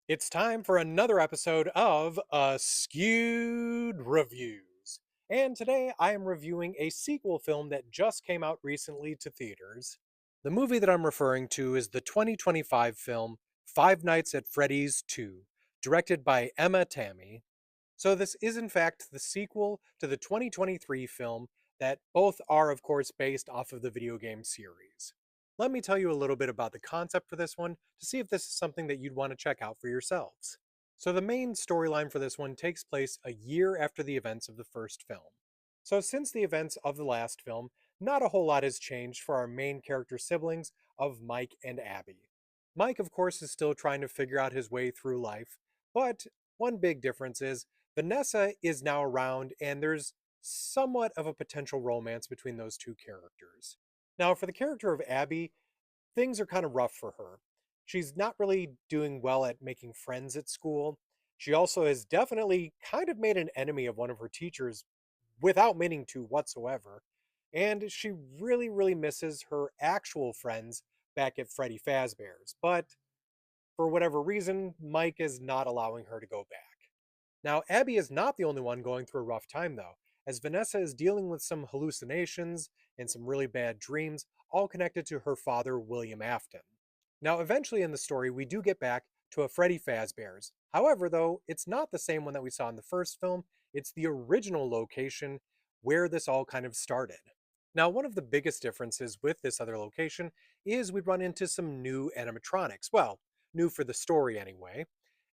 It's time for another episode of Askewed Reviews. And today I am reviewing a sequel film that just came out recently to theaters. The movie that I'm referring to is the 2025 film Five Nights at Freddy's 2, directed by Emma Tammy. So, this is in fact the sequel to the 2023 film that both are, of course, based off of the video game series. Let me tell you a little bit about the concept for this one to see if this is something that you'd want to check out for yourselves. So, the main storyline for this one takes place a year after the events of the first film. So, since the events of the last film, not a whole lot has changed for our main character siblings of Mike and Abby. Mike, of course, is still trying to figure out his way through life, but one big difference is Vanessa is now around, and there's somewhat of a potential romance between those two characters. Now, for the character of Abby, things are kind of rough for her. She's not really doing well at making friends at school. She also has definitely kind of made an enemy of one of her teachers without meaning to whatsoever. And she really, really misses her actual friends back at Freddy Fazbear's. But for whatever reason, Mike is not allowing her to go back. Now, Abby is not the only one going through a rough time, though, as Vanessa is dealing with some hallucinations and some really bad dreams, all connected to her father, William Afton. Now, eventually in the story, we do get back to a Freddy Fazbear's. However, though, it's not the same one that we saw in the first film, it's the original location where this all kind of started. Now, one of the biggest differences with this other location is we run into some new animatronics. Well, new for the story anyway.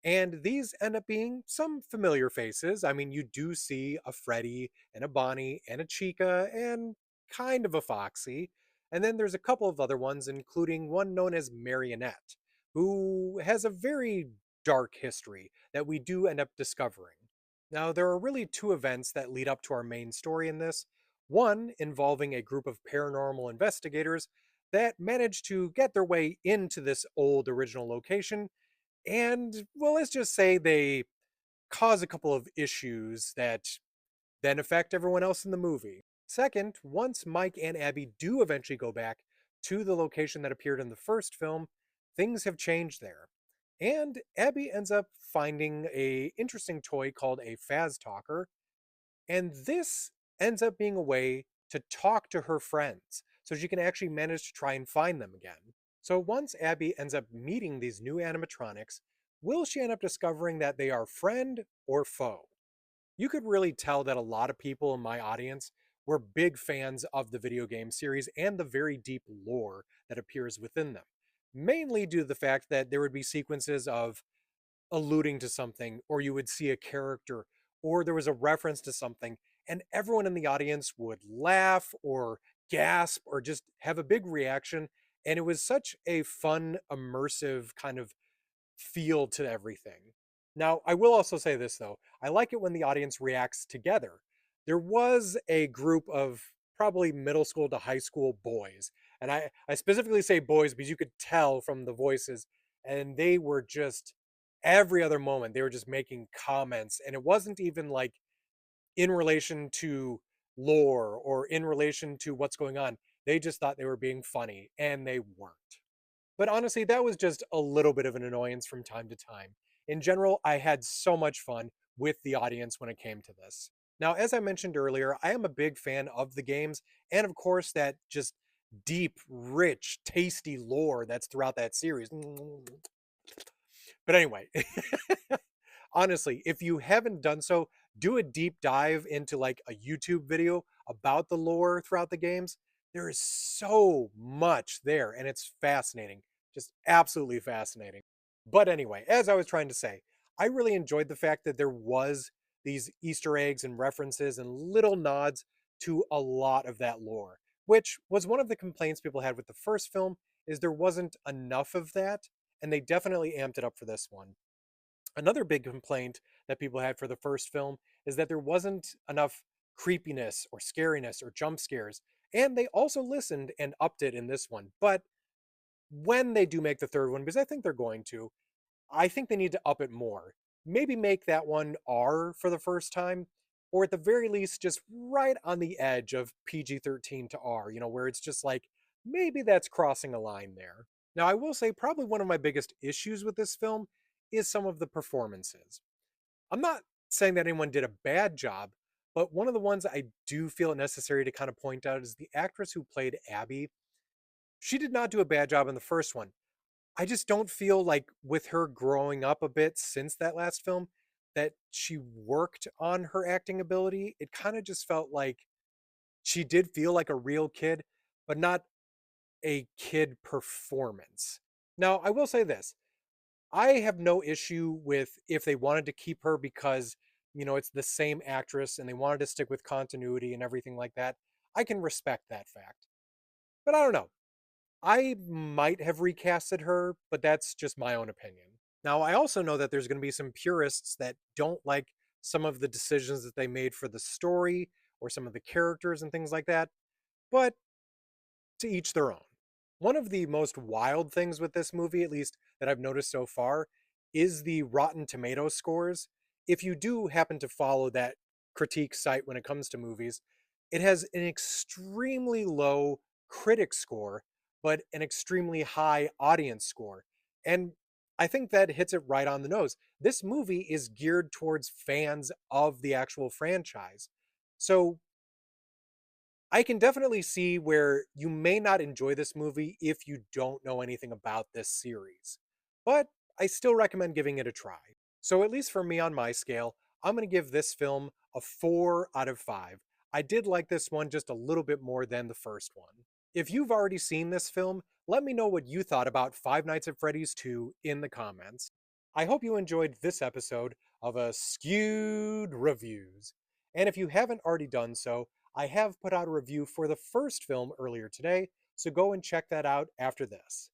And these end up being some familiar faces. I mean, you do see a Freddy and a Bonnie and a Chica and kind of a Foxy. And then there's a couple of other ones, including one known as Marionette, who has a very dark history that we do end up discovering. Now, there are really two events that lead up to our main story in this. One involving a group of paranormal investigators that manage to get their way into this old original location, and, well, let's just say they cause a couple of issues that then affect everyone else in the movie. Second, once Mike and Abby do eventually go back to the location that appeared in the first film, things have changed there. And Abby ends up finding a interesting toy called a Phaz Talker, and this ends up being a way to talk to her friends so she can actually manage to try and find them again. So once Abby ends up meeting these new animatronics, will she end up discovering that they are friend or foe? You could really tell that a lot of people in my audience were big fans of the video game series and the very deep lore that appears within them, mainly due to the fact that there would be sequences of alluding to something, or you would see a character, or there was a reference to something, and everyone in the audience would laugh or gasp or just have a big reaction. And it was such a fun, immersive kind of feel to everything. Now, I will also say this though, I like it when the audience reacts together. There was a group of probably middle school to high school boys, and I specifically say boys because you could tell from the voices, and they were just every other moment they were just making comments, and it wasn't even like in relation to lore or in relation to what's going on. They just thought they were being funny, and they weren't. But honestly, that was just a little bit of an annoyance from time to time. In general, I had so much fun with the audience when it came to this. Now, as I mentioned earlier, I am a big fan of the games, and of course, that just deep, rich, tasty lore that's throughout that series. But anyway, honestly, if you haven't done so, do a deep dive into like a YouTube video about the lore throughout the games. There is so much there, and it's fascinating. Just absolutely fascinating. But anyway, as I was trying to say, I really enjoyed the fact that there was these Easter eggs and references and little nods to a lot of that lore, which was one of the complaints people had with the first film, is there wasn't enough of that, and they definitely amped it up for this one. Another big complaint that people had for the first film is that there wasn't enough creepiness or scariness or jump scares, and they also listened and upped it in this one. But when they do make the third one, because I think they're going to, I think they need to up it more. Maybe make that one R for the first time, or at the very least, just right on the edge of PG-13 to R, where it's just like, maybe that's crossing a line there. Now, I will say, probably one of my biggest issues with this film is some of the performances. I'm not saying that anyone did a bad job, but one of the ones I do feel it necessary to kind of point out is the actress who played Abby. She did not do a bad job in the first one. I just don't feel like with her growing up a bit since that last film that she worked on her acting ability. It kind of just felt like she did feel like a real kid, but not a kid performance. Now, I will say this. I have no issue with if they wanted to keep her because, it's the same actress and they wanted to stick with continuity and everything like that. I can respect that fact. But I don't know. I might have recasted her, but that's just my own opinion. Now, I also know that there's going to be some purists that don't like some of the decisions that they made for the story or some of the characters and things like that, but to each their own. One of the most wild things with this movie, at least that I've noticed so far, is the Rotten Tomato scores. If you do happen to follow that critique site when it comes to movies, it has an extremely low critic score, but an extremely high audience score. And I think that hits it right on the nose. This movie is geared towards fans of the actual franchise. So I can definitely see where you may not enjoy this movie if you don't know anything about this series, but I still recommend giving it a try. So, at least for me on my scale, I'm going to give this film a 4 out of 5. I did like this one just a little bit more than the first one. If you've already seen this film, let me know what you thought about Five Nights at Freddy's 2 in the comments. I hope you enjoyed this episode of Askewed Reviews. And if you haven't already done so, I have put out a review for the first film earlier today, so go and check that out after this.